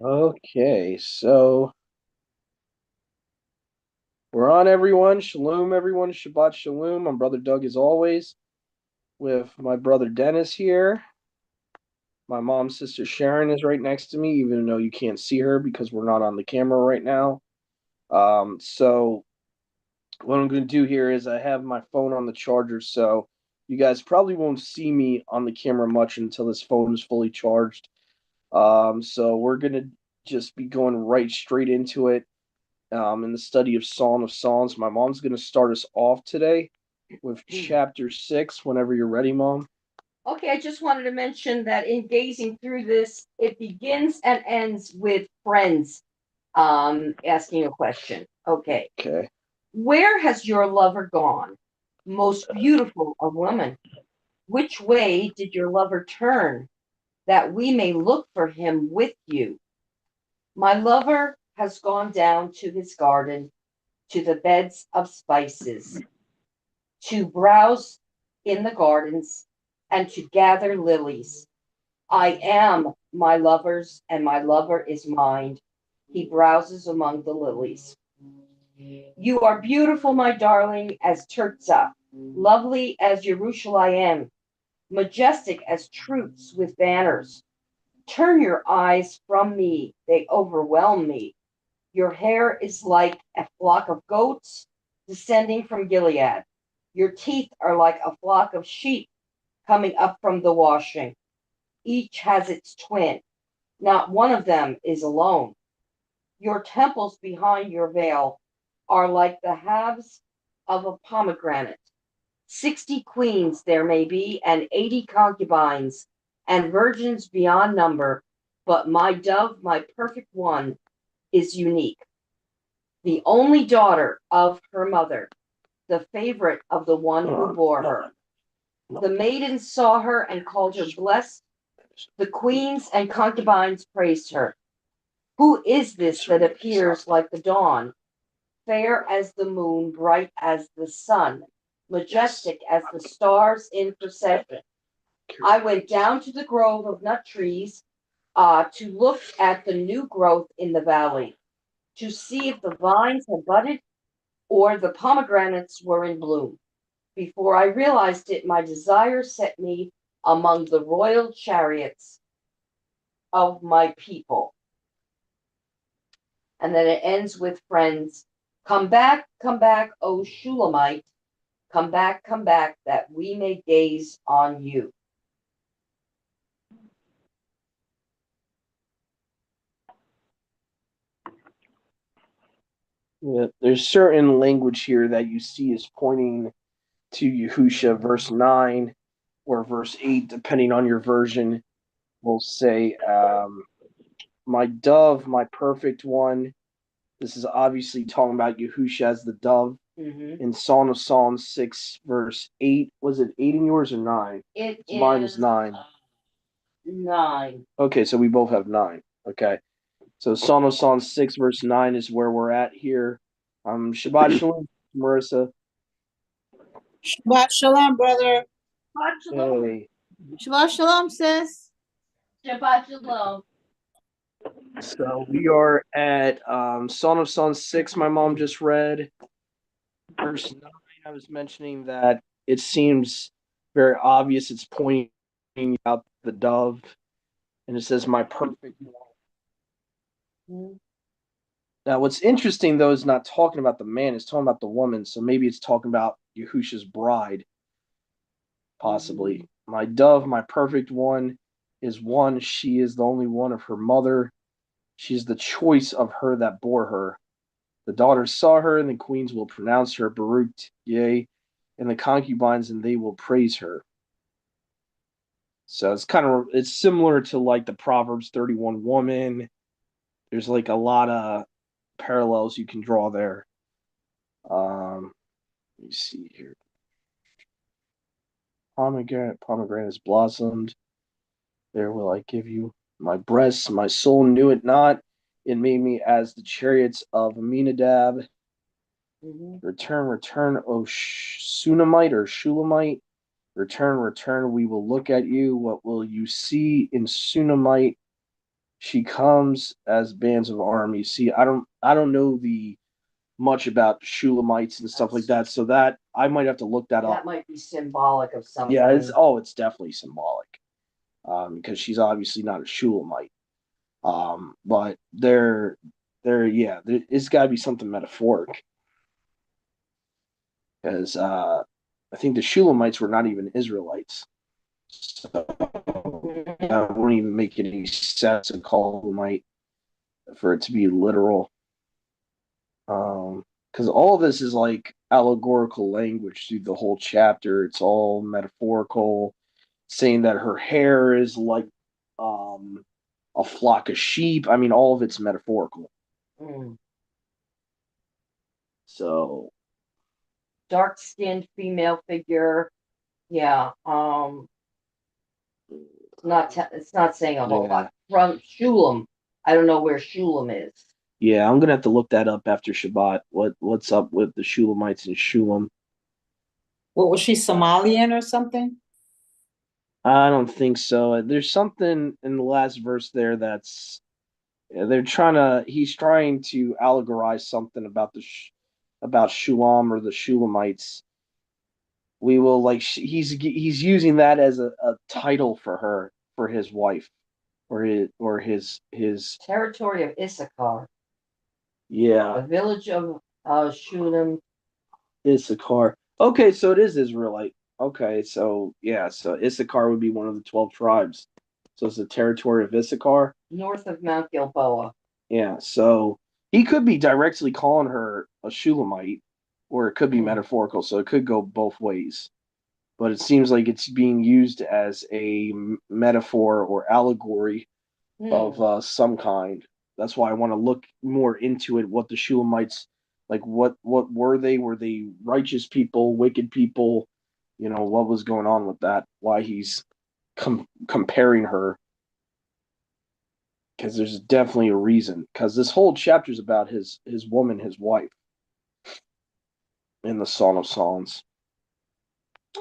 Okay, so we're on, everyone. Shalom, everyone. Shabbat shalom. I'm Brother Doug, as always, with my brother Dennis here. My mom's sister Sharon is right next to me, even though you can't see her because we're not on the camera right now. So what I'm going to do here is I have my phone on the charger, so you guys probably won't see me on the camera much until this phone is fully charged. So we're going to just be going right straight into it. In the study of Song of Songs. My mom's going to start us off today with chapter 6, whenever you're ready, Mom. Okay, I just wanted to mention that in gazing through this, it begins and ends with friends asking a question. Okay. Okay. Where has your lover gone? Most beautiful of women. Which way did your lover turn, that we may look for him with you? My lover has gone down to his garden, to the beds of spices, to browse in the gardens, and to gather lilies. I am my lover's, and my lover is mine. He browses among the lilies. You are beautiful, my darling, as Tirzah, lovely as Jerusalem, majestic as troops with banners. Turn your eyes from me, they overwhelm me. Your hair is like a flock of goats descending from Gilead. Your teeth are like a flock of sheep coming up from the washing. Each has its twin. Not one of them is alone. Your temples behind your veil are like the halves of a pomegranate. 60 queens there may be, and 80 concubines, and virgins beyond number. But my dove, my perfect one, is unique. The only daughter of her mother, the favorite of the one who bore her. The maidens saw her and called her blessed. The queens and concubines praised her. Who is this that appears like the dawn, fair as the moon, bright as the sun, majestic as the stars in procession? I went down to the grove of nut trees to look at the new growth in the valley, to see if the vines had budded or the pomegranates were in bloom. Before I realized it, my desire set me among the royal chariots of my people. And then it ends with friends. Come back, O Shulamite. Come back, that we may gaze on you. Yeah, there's certain language here that you see is pointing to Yahusha, verse 9 or verse 8, depending on your version, will say, my dove, my perfect one. This is obviously talking about Yahusha as the dove. In Song of Songs 6, verse 8. Was it 8 in yours or 9? Mine is 9. 9. Okay, so we both have 9. Okay. So Song of Songs 6, verse 9 is where we're at here. Shabbat Shalom, Marissa. Shabbat shalom, brother. Shabbat shalom. Hey. Shabbat shalom, sis. Shabbat shalom. So we are at Song of Songs 6, my mom just read. Verse 9, I was mentioning that it seems very obvious it's pointing out the dove, and it says, my perfect one. Now, what's interesting, though, is not talking about the man, it's talking about the woman. So maybe it's talking about Yahusha's bride, possibly. My dove, my perfect one, is one. She is the only one of her mother. She is the choice of her that bore her. The daughters saw her, and the queens will pronounce her Baruch, yea, and the concubines, and they will praise her. So it's similar to like the Proverbs 31 woman. There's like a lot of parallels you can draw there. Let me see here. Pomegranate has blossomed. There will I give you my breasts. My soul knew it not. It made me as the chariots of Aminadab. Return, O Sunamite or Shulamite. Return, we will look at you. What will you see in Sunamite? She comes as bands of armies. See, I don't know the much about Shulamites and stuff like that, so that I might have to look that up. That might be symbolic of Yeah, something. it's definitely symbolic, because she's obviously not a Shulamite. But it's got to be something metaphoric, because I think the Shulamites were not even Israelites, so that wouldn't even make any sense to call Elamite for it to be literal. Because all this is like allegorical language through the whole chapter. It's all metaphorical, saying that her hair is like um, a flock of sheep. I mean, all of it's metaphorical. Mm. So, Dark skinned female figure. Yeah. It's not saying a whole yeah. lot. From Shulam. I don't know where Shulam is. Yeah, I'm gonna have to look that up after Shabbat. What's up with the Shulamites and Shulam? What was she, Somalian or something? I don't think so. There's something in the last verse there that's he's trying to allegorize something about about Shulam or the Shulamites. We will like he's using that as a title for her, for his wife, or his Territory of Issachar. yeah, The village of Shulam. Issachar. Okay, so it is Israelite. Okay, so yeah, so Issachar would be one of the 12 tribes. So it's the territory of Issachar. North of Mount Gilboa. Yeah, so he could be directly calling her a Shulamite, or it could be Hmm. metaphorical. So it could go both ways. But it seems like it's being used as a metaphor or allegory of some kind. That's why I want to look more into it. What the Shulamites, like, what were they? Were they righteous people, wicked people? You know, what was going on with that? Why he's comparing her? Because there's definitely a reason. Because this whole chapter is about his woman, his wife, in the Song of Songs.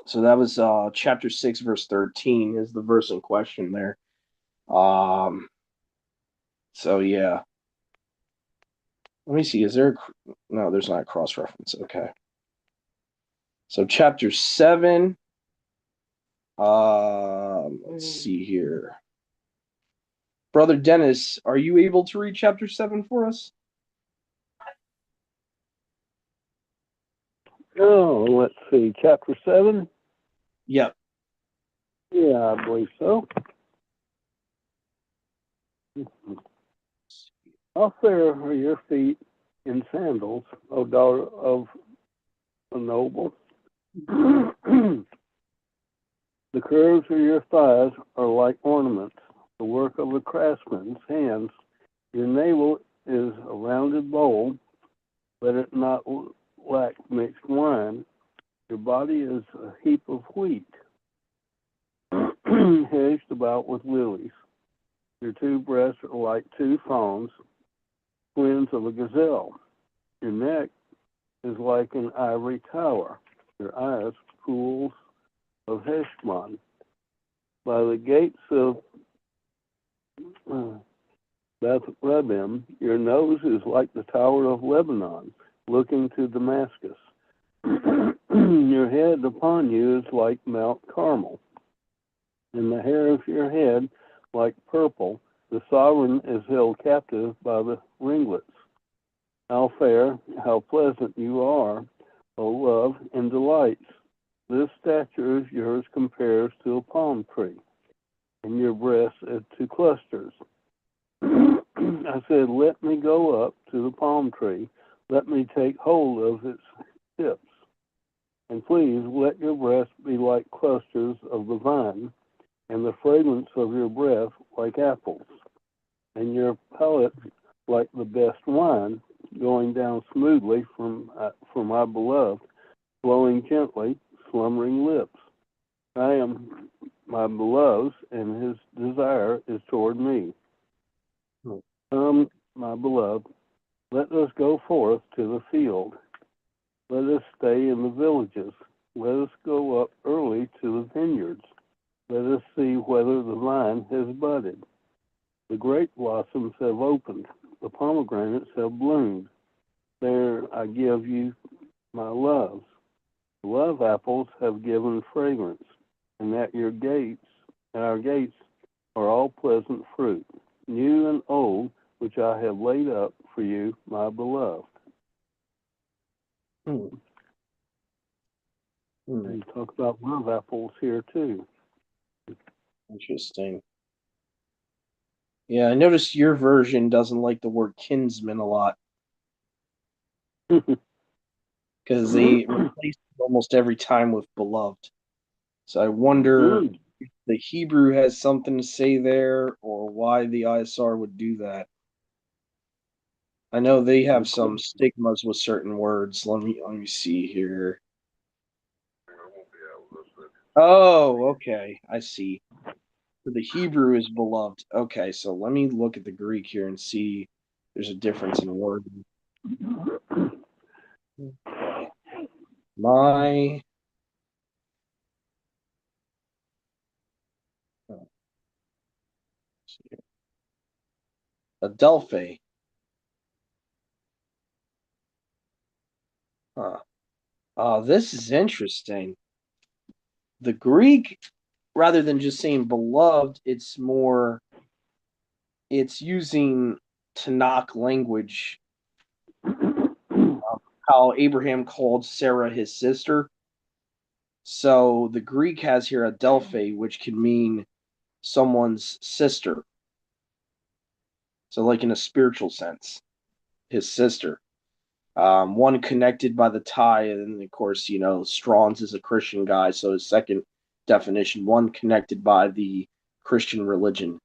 So that was chapter 6, verse 13 is the verse in question there. Um, so yeah. Let me see. No, there's not a cross reference. Okay. So chapter 7. Let's see here. Brother Dennis, are you able to read chapter 7 for us? Oh, let's see. Chapter 7? Yep. Yeah, I believe so. How fair are your feet in sandals, O daughter of a noble? The curves of your thighs are like ornaments, the work of a craftsman's hands. Your navel is a rounded bowl, let it not lack mixed wine. Your body is a heap of wheat, hedged about with lilies. Your two breasts are like two fawns, twins of a gazelle. Your neck is like an ivory tower. Your eyes, pools of Heshbon. By the gates of Beth Rebim, your nose is like the tower of Lebanon, looking to Damascus. Your head upon you is like Mount Carmel, and the hair of your head like purple. The sovereign is held captive by the ringlets. How fair, how pleasant you are, O love and delights. This stature of yours compares to a palm tree, and your breasts to clusters. I said, let me go up to the palm tree. Let me take hold of its tips. And please let your breasts be like clusters of the vine, and the fragrance of your breath like apples, and your palate like the best wine, going down smoothly for my beloved, flowing gently, slumbering lips. I am my beloved's, and his desire is toward me. Come, my beloved, let us go forth to the field. Let us stay in the villages. Let us go up early to the vineyards. Let us see whether the vine has budded. The grape blossoms have opened, the pomegranates have bloomed. There I give you my loves. The love apples have given fragrance, and at our gates are all pleasant fruit, new and old, which I have laid up for you, my beloved. Hmm. Hmm. And you talk about love apples here too. Interesting. Yeah, I noticed your version doesn't like the word kinsman a lot because they replace it almost every time with beloved. So I wonder if the Hebrew has something to say there or why the ISR would do that. I know they have some stigmas with certain words. Let me see here. Oh, okay. I see. So the Hebrew is beloved. Okay, so let me look at the Greek here and see if there's a difference in wording. Okay. My oh, let's see here. Adelphi. Huh. This is interesting. The Greek, rather than just saying beloved, it's using Tanakh language, how Abraham called Sarah his sister. So the Greek has here Adelphi, which can mean someone's sister. So, like in a spiritual sense, his sister. One connected by the tie, and of course, Strong's is a Christian guy, so his second definition, one connected by the Christian religion.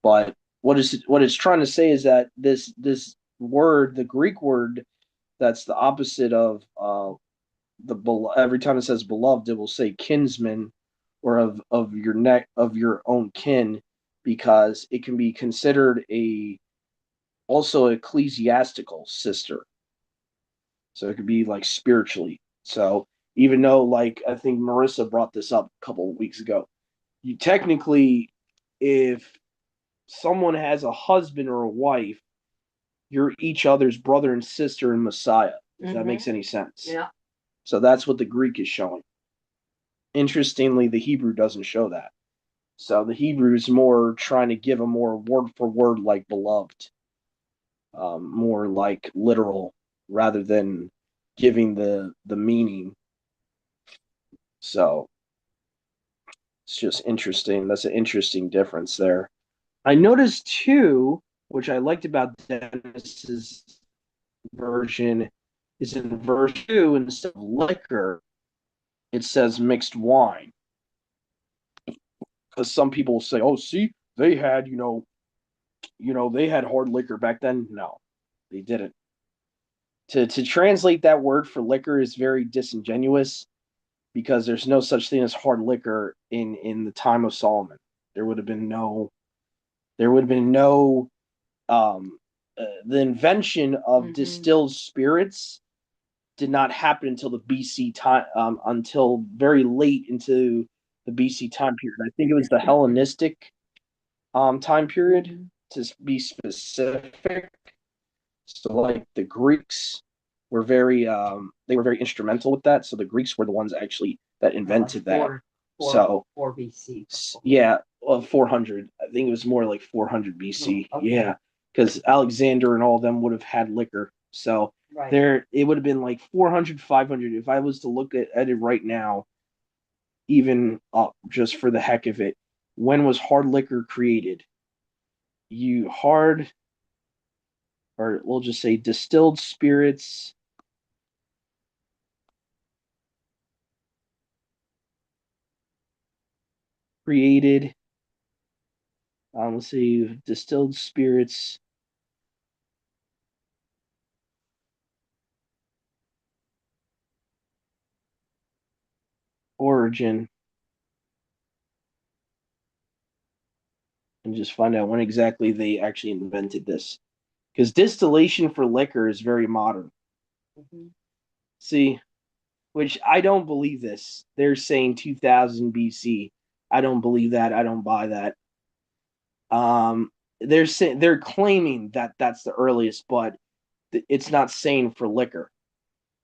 But what it's trying to say is that this word, the Greek word, that's the opposite of every time it says beloved, it will say kinsman or of your neck of your own kin, because it can be considered a also ecclesiastical sister. So it could be like spiritually. So even though, like, I think Marissa brought this up a couple of weeks ago, you technically, if someone has a husband or a wife, you're each other's brother and sister in Messiah, if that makes any sense. Yeah. So that's what the Greek is showing. Interestingly, the Hebrew doesn't show that. So the Hebrew is more trying to give a more word for word like beloved, more like literal rather than giving the meaning. So it's just interesting. That's an interesting difference there. I noticed too, which I liked about Dennis's version, is in verse 2, instead of liquor, it says mixed wine. Because some people will say, "Oh, see, they had, they had hard liquor back then." No, they didn't. To translate that word for liquor is very disingenuous because there's no such thing as hard liquor in the time of Solomon. There would have been no there would have been no the invention of distilled spirits did not happen until the BC time, until very late into the BC time period. I think it was the Hellenistic time period to be specific. So like the Greeks were they were very instrumental with that. So the Greeks were the ones actually that invented that. So 4 BC. yeah, well, 400. I think it was more like 400 BC. Okay. Yeah, because Alexander and all of them would have had liquor. So Right. there, it would have been like 400, 500. If I was to look at it right now, even up just for the heck of it, when was hard liquor created? You hard, or we'll just say distilled spirits created. Let's see, distilled spirits origin, and just find out when exactly they actually invented this. Because distillation for liquor is very modern. See, which I don't believe this. They're saying 2000 BC. I don't believe that. I don't buy that. they're claiming that that's the earliest, but it's not saying for liquor.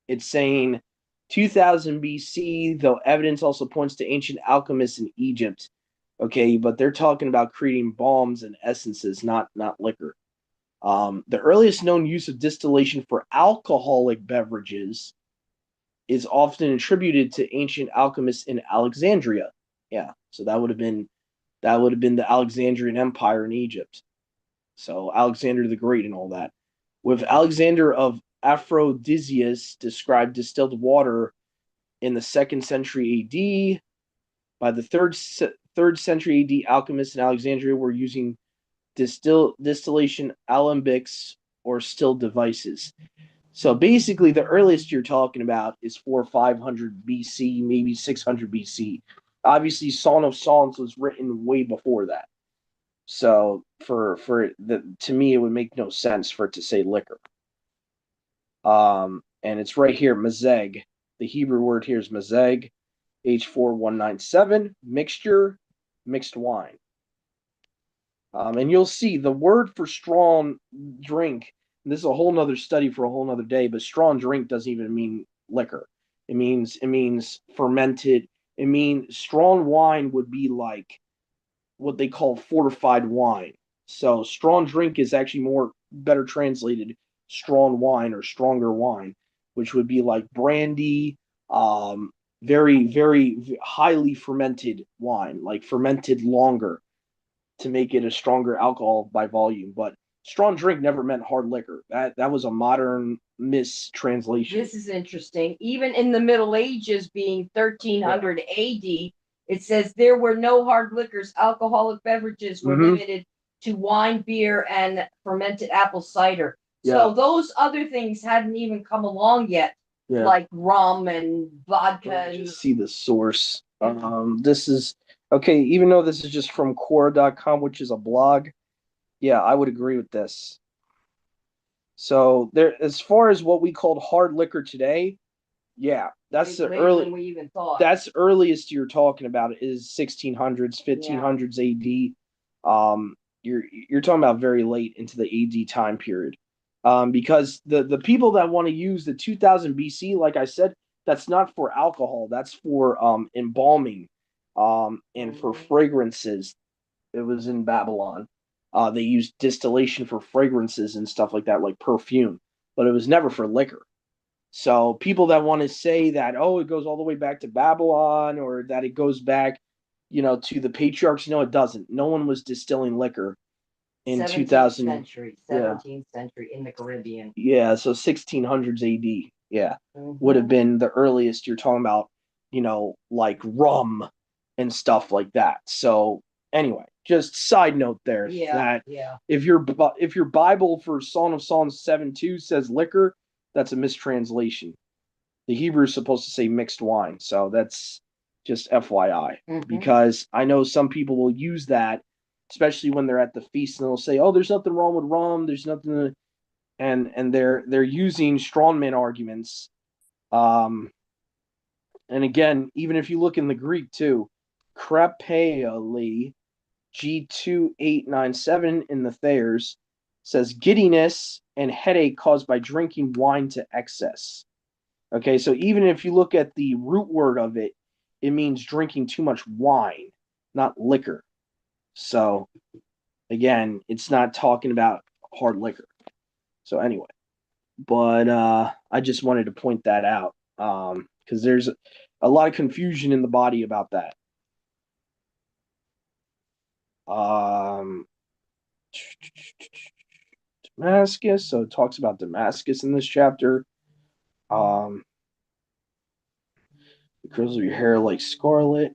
It's saying 2000 BC, though evidence also points to ancient alchemists in Egypt. Okay, but they're talking about creating balms and essences, not liquor. The earliest known use of distillation for alcoholic beverages is often attributed to ancient alchemists in Alexandria. Yeah, so that would have been the Alexandrian Empire in Egypt. So Alexander the Great and all that. With Alexander of Aphrodisias described distilled water in the second century AD. By the third century AD, alchemists in Alexandria were using distillation alembics or still devices. So basically, the earliest you're talking about is 400-500 BC, maybe 600 BC. Obviously, Song of Songs was written way before that. So to me, it would make no sense for it to say liquor. And it's right here, mazeg. The Hebrew word here is mazeg, H4197, mixture, mixed wine. And you'll see the word for strong drink. And this is a whole nother study for a whole nother day, but strong drink doesn't even mean liquor. It means fermented. It means strong wine would be like what they call fortified wine. So strong drink is actually more better translated strong wine or stronger wine, which would be like brandy, very, very highly fermented wine, like fermented longer to make it a stronger alcohol by volume. But strong drink never meant hard liquor. That was a modern mistranslation. This is interesting. Even in the Middle Ages, being 1300 AD, it says there were no hard liquors. Alcoholic beverages were limited to wine, beer, and fermented apple cider. So those other things hadn't even come along yet, like rum and vodka. Just see the source. This is okay. Even though this is just from Quora.com, which is a blog, yeah, I would agree with this. So there, as far as what we called hard liquor today, yeah, that's the later early. than we even thought. That's earliest you're talking about is 1600s, 1500s AD. You're talking about very late into the AD time period. Because the people that want to use the 2000 BC, like I said, that's not for alcohol. That's for embalming, and for fragrances. It was in Babylon. They used distillation for fragrances and stuff like that, like perfume, but it was never for liquor. So people that want to say that, oh, it goes all the way back to Babylon or that it goes back, to the patriarchs, no, it doesn't. No one was distilling liquor in 17th 2000. century, 17th century in the Caribbean. Yeah, so 1600s AD. Yeah, would have been the earliest you're talking about, like rum and stuff like that. So anyway, just side note there that if your Bible for Song of Songs 7:2 says liquor, that's a mistranslation. The Hebrew is supposed to say mixed wine. So that's just FYI. Because I know some people will use that, especially when they're at the feast, and they'll say, "Oh, there's nothing wrong with rum. There's nothing," and they're using strongman arguments. And again, even if you look in the Greek too, krepeoli, G2897 in the Thayers says giddiness and headache caused by drinking wine to excess. Okay, so even if you look at the root word of it, it means drinking too much wine, not liquor. So again, it's not talking about hard liquor. So anyway, but I just wanted to point that out because there's a lot of confusion in the body about that. Damascus. So it talks about Damascus in this chapter. The curls of your hair like scarlet.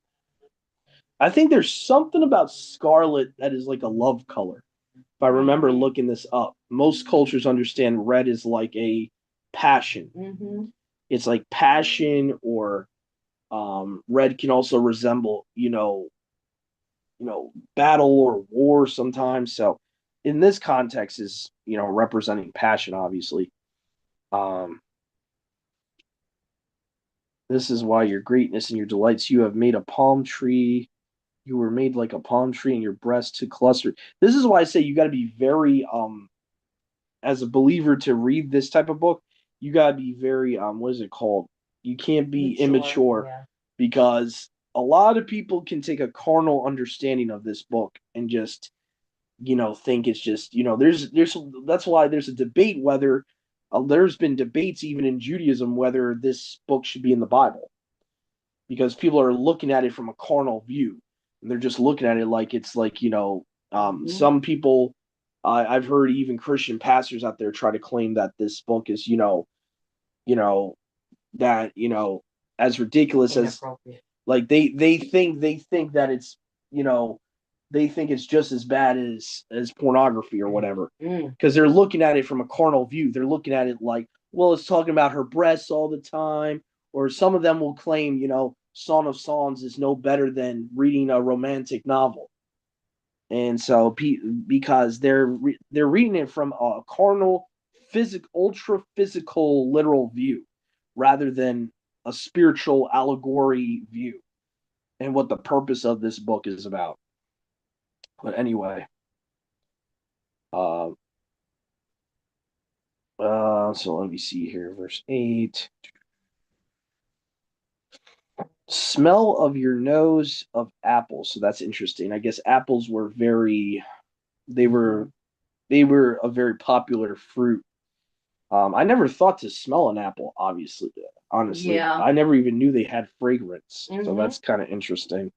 I think there's something about scarlet that is like a love color. If I remember looking this up, most cultures understand red is like a passion. It's like passion, or red can also resemble, battle or war sometimes. So in this context is, representing passion, obviously. This is why your greatness and your delights, you have made a palm tree. you were made like a palm tree and your breast to cluster. This is why I say you got to be very as a believer to read this type of book, you got to be very what is it called? You can't be immature Yeah. because a lot of people can take a carnal understanding of this book and just think it's just there's that's why there's a debate whether there's been debates even in Judaism whether this book should be in the Bible because people are looking at it from a carnal view and they're just looking at it like it's like some people I've heard even Christian pastors out there try to claim that this book is you know that as ridiculous as Inappropriate. like they think that it's you know they think it's just as bad as pornography or whatever because they're looking at it from a carnal view. They're looking at it like, well, it's talking about her breasts all the time, or some of them will claim, Song of Songs is no better than reading a romantic novel, and so because they're reading it from a carnal, ultra physical, literal view, rather than a spiritual allegory view, and what the purpose of this book is about. But anyway, uh, so let me see here, verse 8. Smell of your nose of apples. So that's interesting. I guess apples were they were they were a very popular fruit. I never thought to smell an apple, obviously. Honestly, Yeah. I never even knew they had fragrance. So Mhm. that's kind of interesting.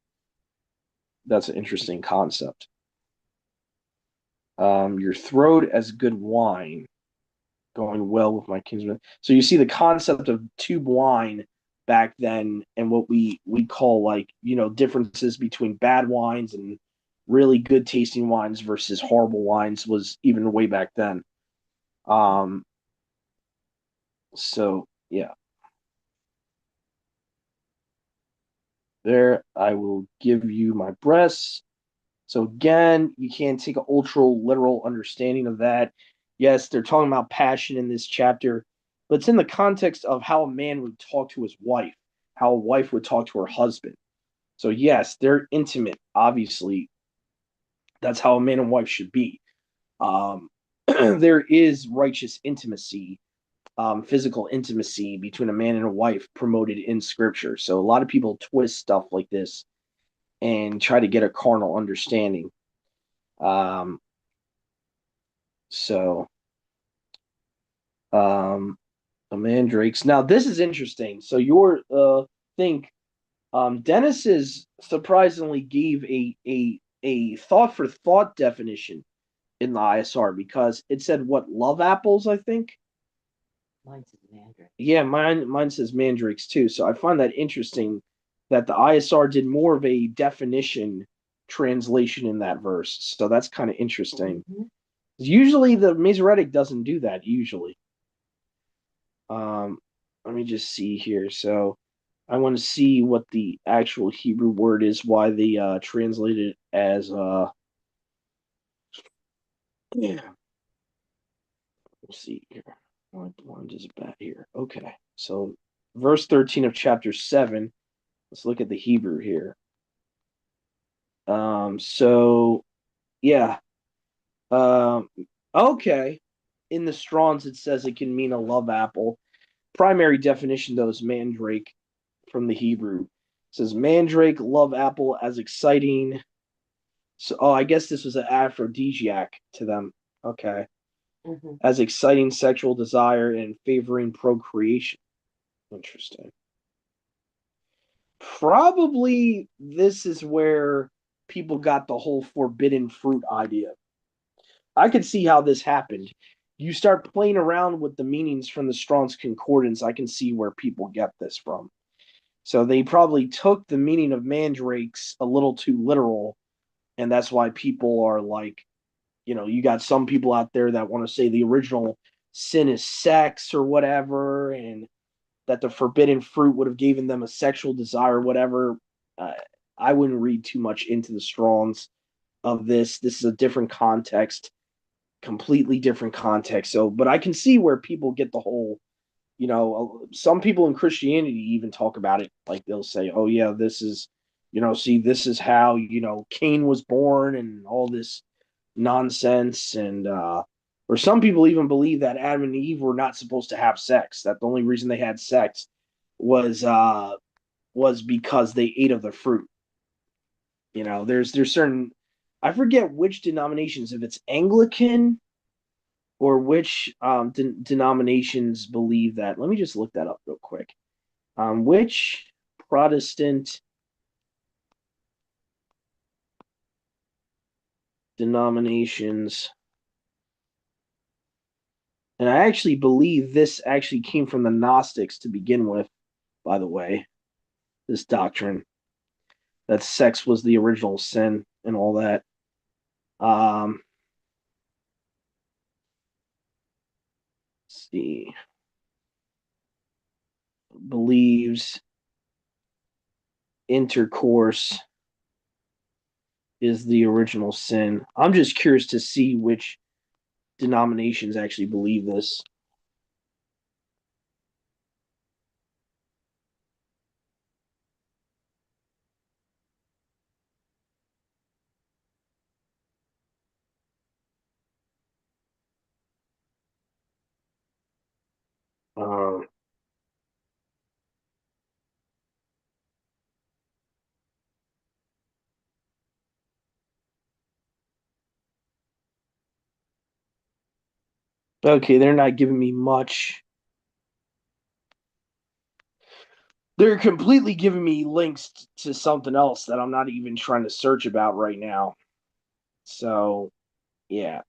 That's an interesting concept. Your throat as good wine, going well with my kinsman. So you see the concept of tube wine back then, and what we call like differences between bad wines and really good tasting wines versus horrible wines was even way back then. Um, so yeah, there I will give you my breasts. So again, you can't take an ultra literal understanding of that. Yes, they're talking about passion in this chapter, but it's in the context of how a man would talk to his wife, how a wife would talk to her husband. So yes, they're intimate. Obviously, that's how a man and wife should be. Um, there is righteous intimacy, physical intimacy between a man and a wife promoted in Scripture. So a lot of people twist stuff like this and try to get a carnal understanding. Um, So, um, the mandrakes. Now, this is interesting. So, your think Dennis is surprisingly gave a thought for thought definition in the ISR because it said what love apples, I think. Mine says mandrake. Yeah, mine says mandrakes too. So I find that interesting that the ISR did more of a definition translation in that verse. So that's kind of interesting. Usually the Masoretic doesn't do that. Usually. Let me just see here. So I want to see what the actual Hebrew word is, why they translate it as yeah. Let's see here. What one is bad here? Okay. So verse 13 of chapter 7. Let's look at the Hebrew here. So yeah. Um okay. In the Strongs it says it can mean a love apple. Primary definition though is mandrake from the Hebrew. It says mandrake, love apple as exciting. So, I guess this was an aphrodisiac to them. Okay. As exciting sexual desire and favoring procreation. Interesting. Probably this is where people got the whole forbidden fruit idea. I could see how this happened. You start playing around with the meanings from the Strong's Concordance, I can see where people get this from. So they probably took the meaning of mandrakes a little too literal, and that's why people are like, you got some people out there that want to say the original sin is sex or whatever, and that the forbidden fruit would have given them a sexual desire or whatever. Uh, I wouldn't read too much into the Strongs of this. This is a different context, completely different context. So, but I can see where people get the whole, some people in Christianity even talk about it. Like they'll say, oh, yeah, this is see, this is how, Cain was born and all this nonsense. And, or some people even believe that Adam and Eve were not supposed to have sex, that the only reason they had sex was, was because they ate of the fruit. There's certain, I forget which denominations, if it's Anglican or which denominations believe that. Let me just look that up real quick. Which Protestant denominations, and I actually believe this actually came from the Gnostics to begin with, by the way, this doctrine that sex was the original sin and all that. Let's see, believes intercourse is the original sin. I'm just curious to see which denominations actually believe this. Um, okay, they're not giving me much. They're completely giving me links to something else that I'm not even trying to search about right now. So, yeah.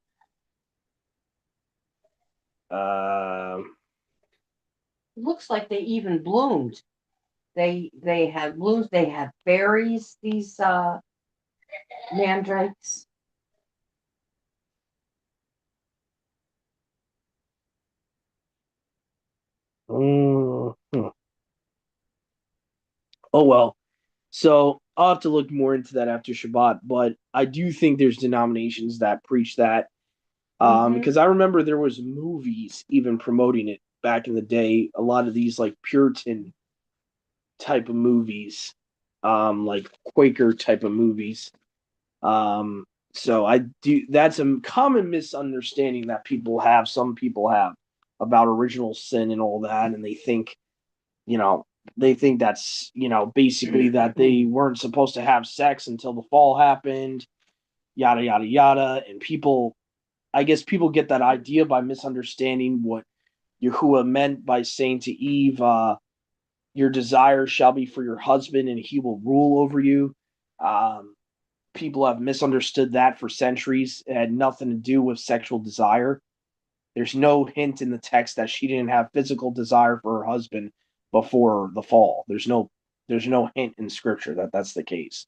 Looks like they even bloomed. They have blooms. They have berries. These mandrakes. hmm. Oh well. So I'll have to look more into that after Shabbat. But I do think there's denominations that preach that. Because I remember there was movies even promoting it back in the day. A lot of these like Puritan type of movies, like Quaker type of movies. So I do. That's a common misunderstanding that some people have about original sin and all that, and you know, they think that's basically that they weren't supposed to have sex until the fall happened, yada yada yada, and I guess people get that idea by misunderstanding what Yahuwah meant by saying to Eve, "Your desire shall be for your husband, and he will rule over you." Um, People have misunderstood that for centuries. It had nothing to do with sexual desire. There's no hint in the text that she didn't have physical desire for her husband before the fall. There's no hint in scripture that that's the case.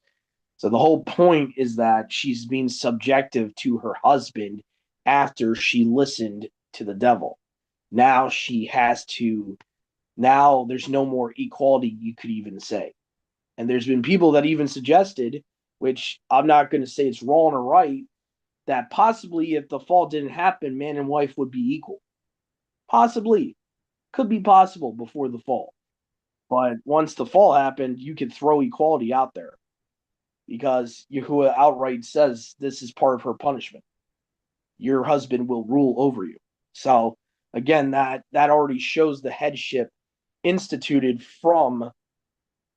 So the whole point is that she's being subjective to her husband after she listened to the devil. Now she has to now there's no more equality, you could even say. And there's been people that even suggested, which I'm not going to say it's wrong or right, that possibly if the fall didn't happen, man and wife would be equal. Possibly. Could be possible before the fall. But once the fall happened, you could throw equality out there because Yahuwah outright says this is part of her punishment. Your husband will rule over you. So again, that already shows the headship instituted from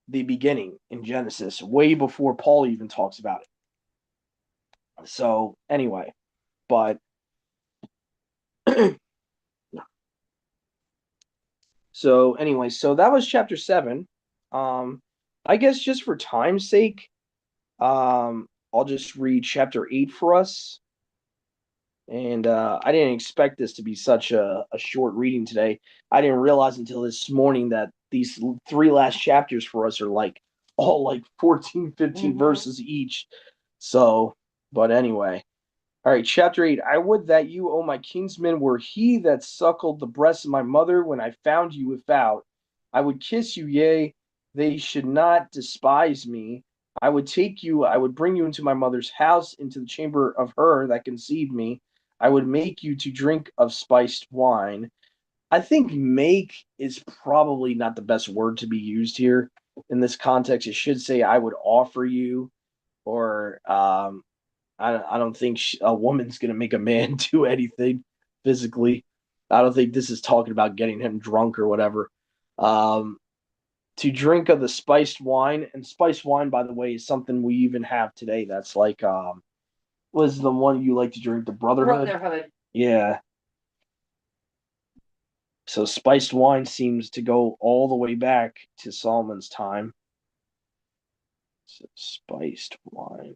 the beginning in Genesis, way before Paul even talks about it. So anyway, but so that was chapter 7. I guess just for time's sake, I'll just read chapter 8 for us. And I didn't expect this to be such a short reading today. I didn't realize until this morning that these three last chapters for us are like all like 14, 15 verses each. So, but anyway. All right, chapter 8. I would that you, O my kinsman, were he that suckled the breast of my mother when I found you without. I would kiss you, yea, they should not despise me. I would take you, I would bring you into my mother's house, into the chamber of her that conceived me. I would make you to drink of spiced wine. I think make is probably not the best word to be used here. in this context, it should say, I would offer you, or I don't think a woman's going to make a man do anything physically. I don't think this is talking about getting him drunk or whatever. Um, to drink of the spiced wine, and spiced wine, by the way, is something we even have today. That's like, was the one you like to drink, the Brotherhood? Brotherhood. Yeah. So spiced wine seems to go all the way back to Solomon's time. So spiced wine.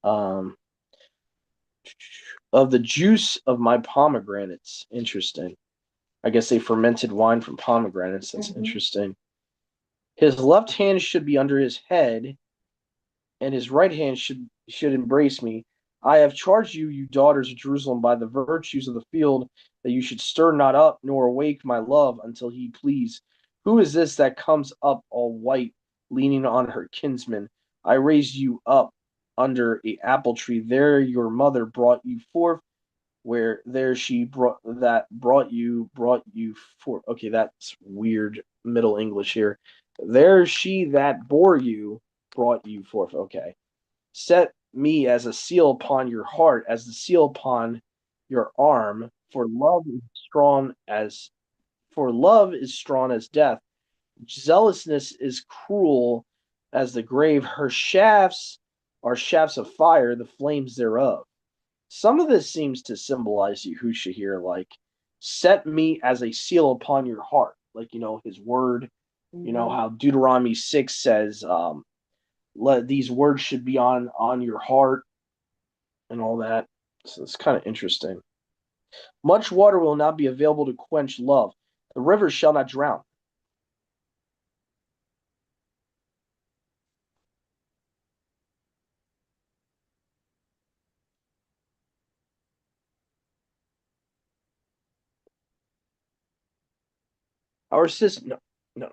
Um, of the juice of my pomegranates. Interesting. I guess they fermented wine from pomegranates. That's interesting. His left hand should be under his head, and his right hand should embrace me. I have charged you, you daughters of Jerusalem, by the virtues of the field, that you should stir not up nor awake my love until he please. Who is this that comes up all white, leaning on her kinsman? I raised you up under a apple tree. There your mother brought you forth, where there she brought you forth. Okay, that's weird Middle English here. There she that bore you brought you forth. Okay. Set me as a seal upon your heart, as the seal upon your arm, for love is strong as death. Zealousness is cruel as the grave. Her shafts are shafts of fire, the flames thereof. Some of this seems to symbolize Yahusha here, like, set me as a seal upon your heart, like, his word. How Deuteronomy 6 says, let these words should be on your heart and all that. So it's kind of interesting. Much water will not be available to quench love. The rivers shall not drown. Our sister, no, no.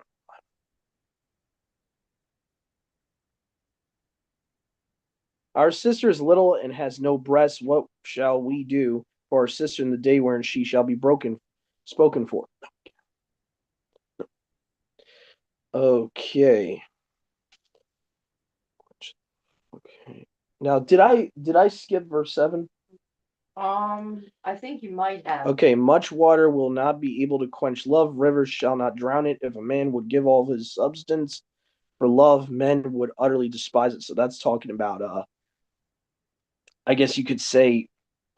Our sister is little and has no breasts. What shall we do for our sister in the day wherein she shall be spoken for? Okay. Okay. Now, did I skip verse 7? I think you might have. Okay, much water will not be able to quench love, rivers shall not drown it. If a man would give all his substance for love, men would utterly despise it. So that's talking about I guess you could say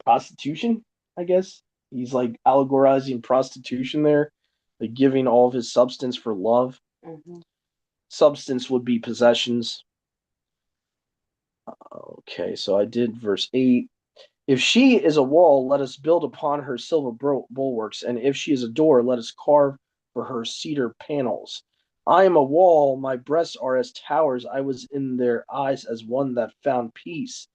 prostitution, I guess. He's like allegorizing prostitution there, like giving all of his substance for love. Substance would be possessions. Okay, so I did verse 8. If she is a wall, let us build upon her silver bulwarks, and if she is a door, let us carve for her cedar panels. I am a wall, my breasts are as towers, I was in their eyes as one that found peace.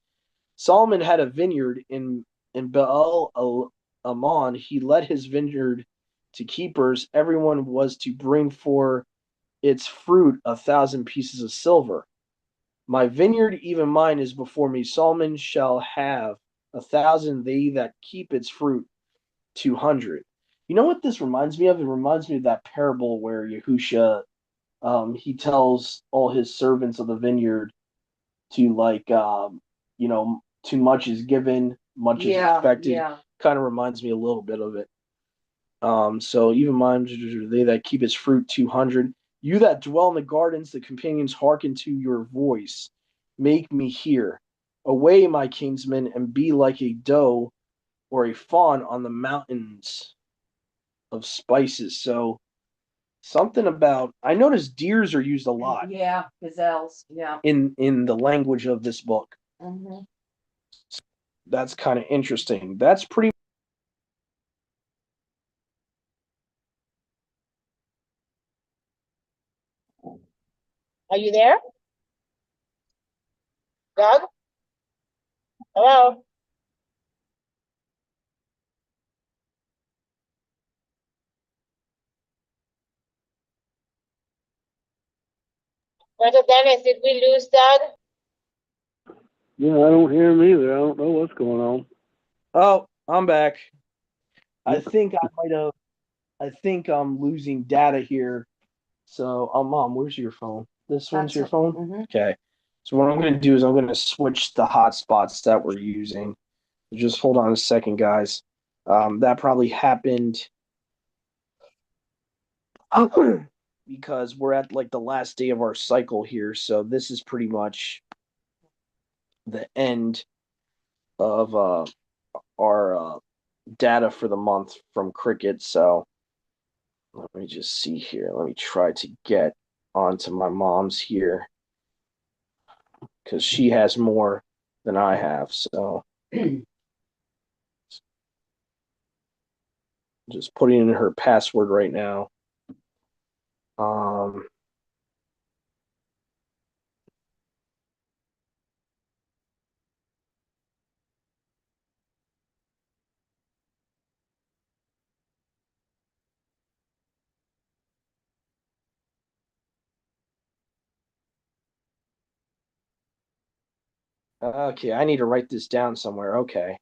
Solomon had a vineyard in Baal Ammon. He led his vineyard to keepers. Everyone was to bring for its fruit 1,000 pieces of silver. My vineyard, even mine, is before me. Solomon shall have 1,000, they that keep its fruit 200. You know what this reminds me of? It reminds me of that parable where Yahusha, he tells all his servants of the vineyard to, like, too much is given, much is expected. Yeah. Kind of reminds me a little bit of it. So even mine, they that keep its fruit 200. You that dwell in the gardens, the companions hearken to your voice. Make me hear. Away, my kinsmen, and be like a doe or a fawn on the mountains of spices. So something about, I noticed deers are used a lot. Yeah, gazelles. Yeah. In the language of this book. That's kind of interesting. That's pretty. Are you there? Doug? Hello? Brother Dennis, did we lose Doug? Yeah, I don't hear him either. I don't know what's going on. Oh, I'm back. I Yep. think I might have. I think I'm losing data here. So, Mom, where's your phone? This one's That's your it. phone? Mhm. Okay. So what I'm going to do is I'm going to switch the hotspots that we're using. Just hold on a second, guys. That probably happened because we're at like the last day of our cycle here. So this is pretty much the end of our data for the month from Cricket. So let me just see here. Let me try to get onto my mom's here because she has more than I have. So just putting in her password right now. Um, okay, I need to write this down somewhere. Okay.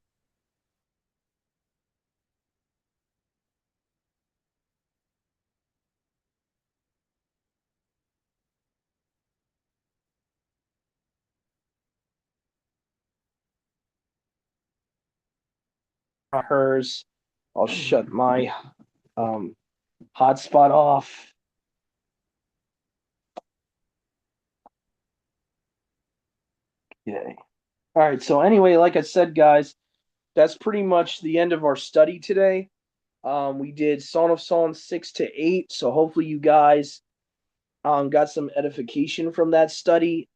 Hers. I'll shut my um, hotspot off. Okay. All right. So anyway, like I said, guys, that's pretty much the end of our study today. We did Song of Songs 6 to 8. So hopefully you guys got some edification from that study.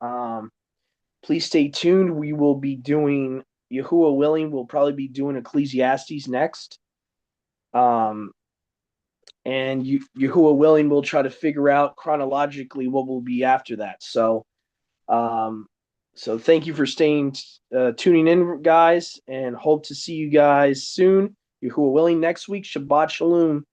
Please stay tuned. We will be doing Yahuwah willing. We'll probably be doing Ecclesiastes next. Um, and Yahuwah willing, we'll try to figure out chronologically what will be after that. Um, so thank you for staying, tuning in, guys, and hope to see you guys soon. Yahuwah willing, next week. Shabbat shalom.